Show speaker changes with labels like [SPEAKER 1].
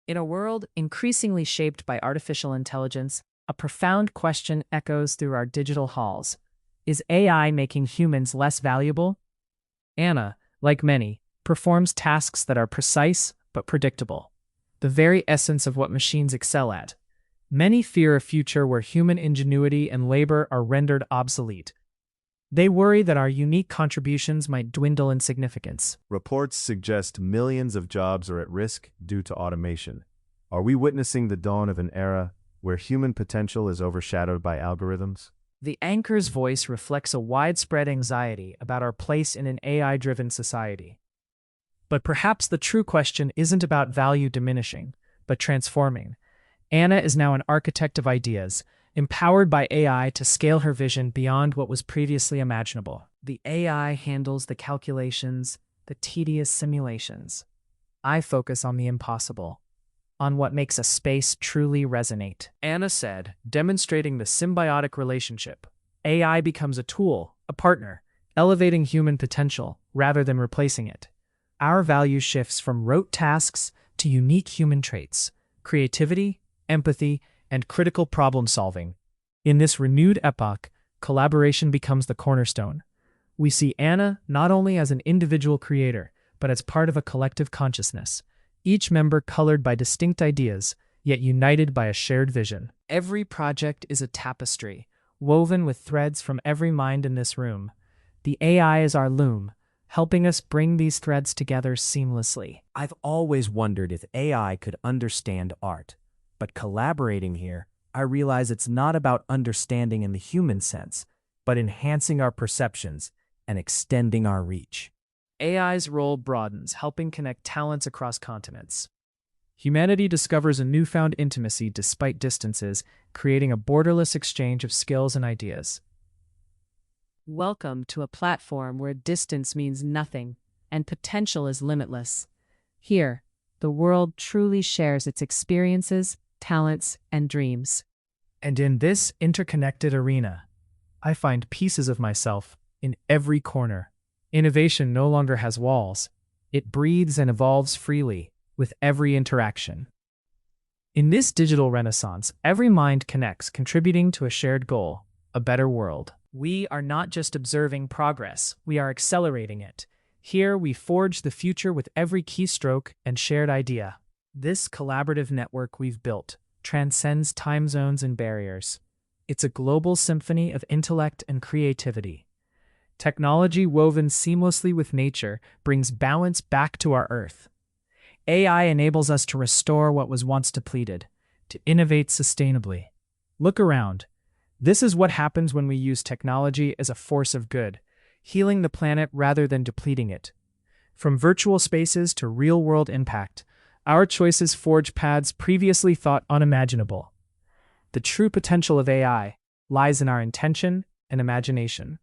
[SPEAKER 1] In a world increasingly shaped by artificial intelligence, a profound question echoes through our digital halls. Is AI making humans less valuable? Anna, like many, performs tasks that are precise but predictable, the very essence of what machines excel at. Many fear a future where human ingenuity and labor are rendered obsolete. They worry that our unique contributions might dwindle in significance.
[SPEAKER 2] Reports suggest millions of jobs are at risk due to automation. Are we witnessing the dawn of an era where human potential is overshadowed by algorithms?
[SPEAKER 1] The anchor's voice reflects a widespread anxiety about our place in an AI-driven society. But perhaps the true question isn't about value diminishing, but transforming. Anna is now an architect of ideas, empowered by AI to scale her vision beyond what was previously imaginable. The AI handles the calculations, the tedious simulations. I focus on the impossible, on what makes a space truly resonate. Anna said, demonstrating the symbiotic relationship. AI becomes a tool, a partner, elevating human potential rather than replacing it. Our value shifts from rote tasks to unique human traits, creativity, empathy, and critical problem solving. In this renewed epoch, collaboration becomes the cornerstone. We see Anna not only as an individual creator, but as part of a collective consciousness, each member colored by distinct ideas, yet united by a shared vision. Every project is a tapestry, woven with threads from every mind in this room. The AI is our loom, helping us bring these threads together seamlessly.
[SPEAKER 3] I've always wondered if AI could understand art. But collaborating here, I realize it's not about understanding in the human sense, but enhancing our perceptions and extending our reach.
[SPEAKER 1] AI's role broadens, helping connect talents across continents. Humanity discovers a newfound intimacy despite distances, creating a borderless exchange of skills and ideas. Welcome to a platform where distance means nothing and potential is limitless. Here, the world truly shares its experiences, talents, and dreams. And in this interconnected arena, I find pieces of myself in every corner. Innovation no longer has walls. It breathes and evolves freely with every interaction. In this digital renaissance, every mind connects, contributing to a shared goal, a better world. We are not just observing progress, we are accelerating it. Here we forge the future with every keystroke and shared idea. This collaborative network we've built transcends time zones and barriers. It's a global symphony of intellect and creativity. Technology woven seamlessly with nature brings balance back to our Earth. AI enables us to restore what was once depleted, to innovate sustainably. Look around. This is what happens when we use technology as a force of good, healing the planet rather than depleting it. From virtual spaces to real-world impact, our choices forge paths previously thought unimaginable. The true potential of AI lies in our intention and imagination.